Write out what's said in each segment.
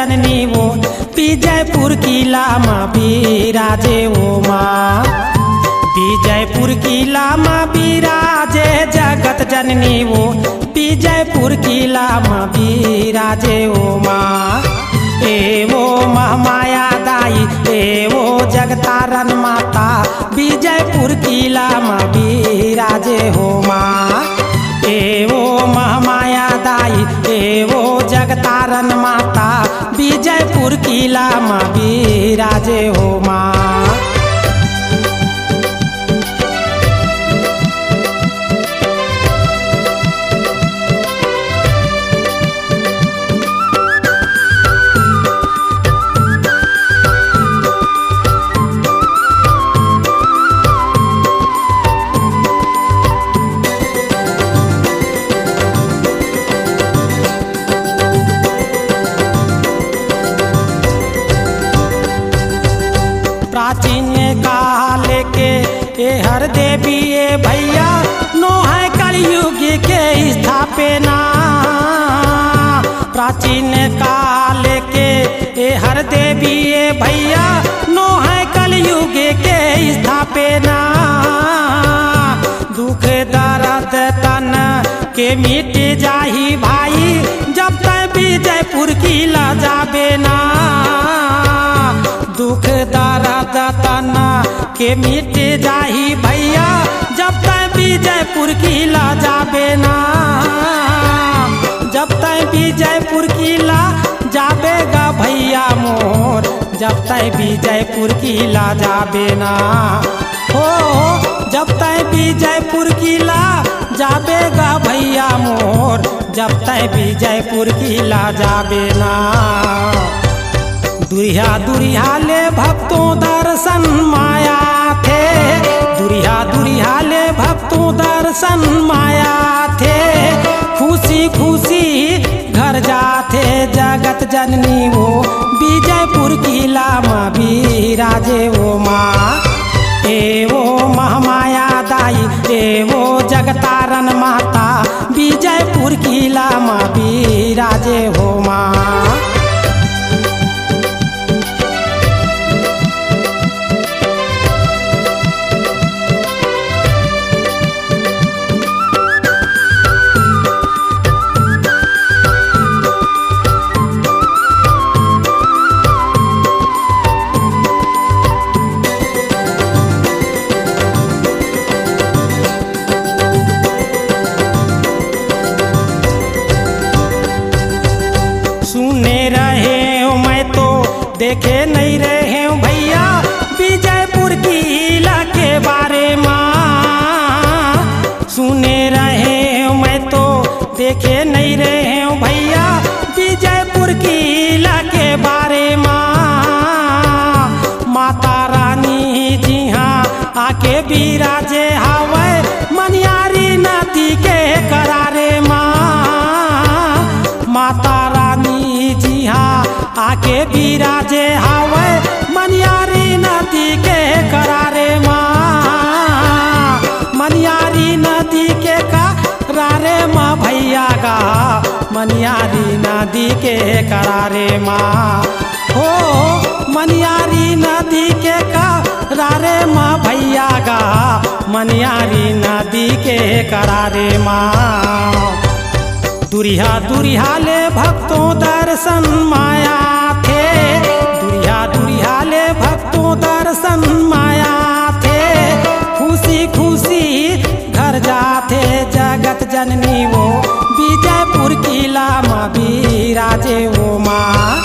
जननी वो विजयपुर किला माँ बिराजे ओ माँ। विजयपुर किला माँ बिराजे जगत जननी वो विजयपुर किला माँ बिराजे ओ माँ। ए वो महामाया दाई ए वो जगतारन माता विजयपुर किला माँ बिराजे हो माँ। ए वो महामाया दाई ए वो जगतारन माता विजयपुर किला माँ बिराजे हो माँ। प्राचीन काल के ए हर देवी ए भैया नो है कलयुग के स्थापना। प्राचीन काल के ए हर देवी ए भैया नो है कलयुग के स्थापना। दुख दर्द तन के मिट जाही भाई जब तक विजयपुर किला जाबे ना। दुख दर्द तना के मिट जाही भैया जब तक विजयपुर किला जाबे ना। जब तक विजयपुर किला जाबेगा भैया मोर जब तक विजयपुर किला जाबे ना। हो जब तक विजयपुर किला जाबेगा भैया मोर जब तक विजयपुर किला जाबे ना। दुरिया दुरिया ले भक्तों दर्शन माया थे। दुरिया दुरिया ले भक्तों दर्शन माया थे। खुशी खुशी घर जाते जगत जननी वो विजयपुर किला माँ बिराजे वो माँ। ए वो महामाया दाई ए वो जगतारन माता विजयपुर किला माँ बिराजे हो माँ। सुने रहे हूँ मैं तो देखे नहीं रहे हूँ भैया विजयपुर किला के बारे में। सुने रहे हूँ मैं तो देखे नहीं रहे हूँ भैया विजयपुर किला के बारे में। माता रानी जी हाँ आके बिराजे हवे मनियारी नदी के करारे माँ। माता रानी जी हाँ आके बिराजे हवे मनियारी नदी के करारे माँ। मनियारी नदी के करारे माँ भैया गा मनियारी नदी के करारे माँ। हो मनियारी नदी के करारे माँ भैया गा मनियारी नदी के करारे माँ। दुरिया दुरिया ले भक्तों दर्शन माया थे। दुरिया दुरिया ले भक्तों दर्शन माया थे। खुशी खुशी घर जाते जगत जननी वो विजयपुर किला माँ बिराजे वो माँ।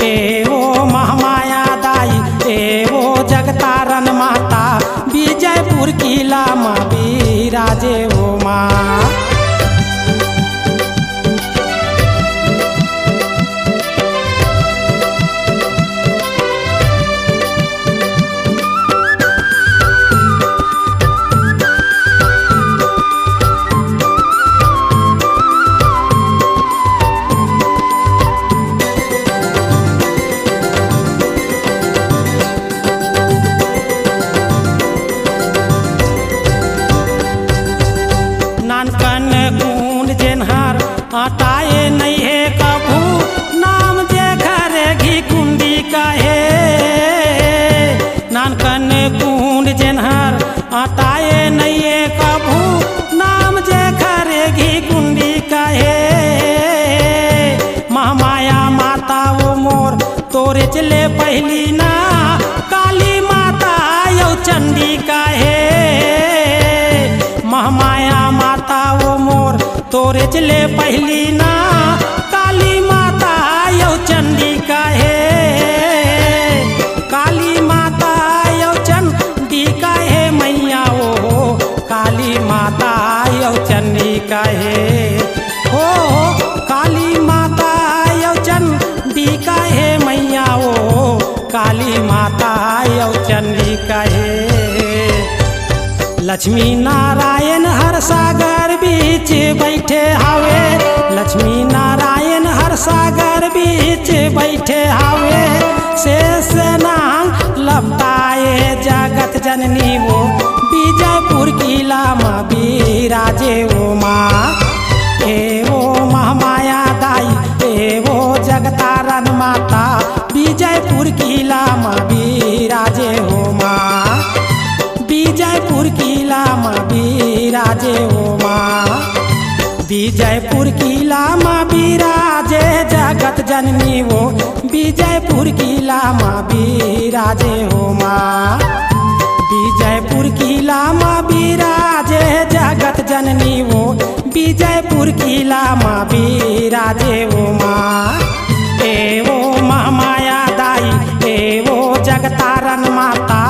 ए वो महामाया दाई ए वो जगतारन माता विजयपुर किला माँ बिराजे वो माँ। हटाए नहीं है कभू नाम जे घर चले पहली ना काली माता यौ चंडी काहे महामाया माता वो मोर तोरे चले पहली ना काली माता यौ चंडी काहे काली माता यौ चंडी काहे मैया ओ काली माता यौ चंडी काहे हो काली माता यौ चंडी काहे मैया ओ काली माता यौ चंडी काहे लक्ष्मी नारायण हर सागर बीच बैठे हावे लक्ष्मी नारायण हर सागर बीच बैठे हावे शेष नाग लपटाए जगत जननी वो बीजयपुर किला माँ बिराजे वो माँ ए वो महामाया दाई ए वो जगतारण माता बीजयपुर किला माँ बिराजे हो माँ बीजयपुर किला माँ बिराजे हो माँ बीजयपुर किला माँ बिराजे जगत जननी वो बीजयपुर किला माँ बिराजे हो माँ बीजयपुर किला माँ बिराजे जगत जननी वो बीजयपुर किला माँ बिराजे हो माँ ए वो महामाया दाई ए वो जगतारण माता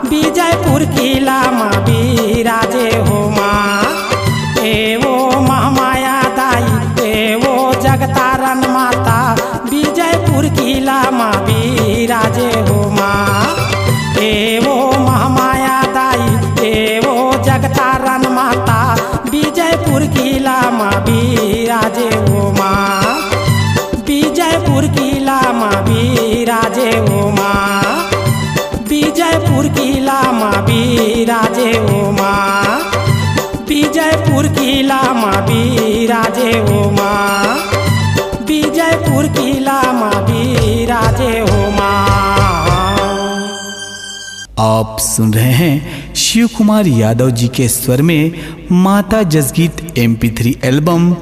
बीजयपुर किला माँ बिराजे हो माँ ए वो महामाया दाई ए वो जगतारण माता बीजयपुर किला माँ बिराजे हो माँ ए वो महामाया दाई ए वो जगतारण माता बीजयपुर किला माँ बिराजे हो माँ बीजयपुर किला माँ बिराजे हो माँ बीजयपुर किला माँ बिराजे हो माँ बीजयपुर किला माँ बिराजे हो माँ बीजयपुर किला माँ बिराजे हो माँ। आप सुन रहे हैं शिव कुमार यादव जी के स्वर में माता जसगीत MP3 एल्बम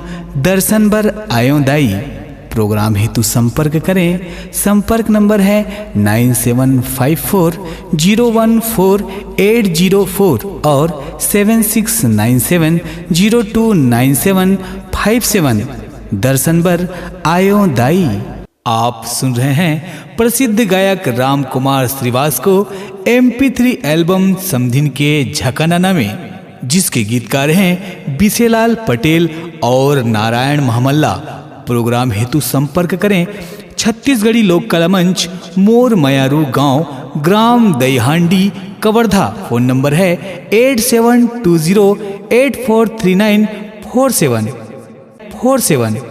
दर्शन बर आयो दाई। प्रोग्राम हेतु संपर्क करें। संपर्क नंबर है 9754014804 और 7697029757। दर्शन बर आयो दाई। आप सुन रहे हैं प्रसिद्ध गायक राम कुमार श्रीवास को MP3 एल्बम समधिन के झकानाना में, जिसके गीतकार हैं बिसेलाल पटेल और नारायण महमल्ला। प्रोग्राम हेतु संपर्क करें। छत्तीसगढ़ी लोक कला मंच, मोर मयारू गांव, gram Dahi Handi, Kawardha. Phone number है 872084394747।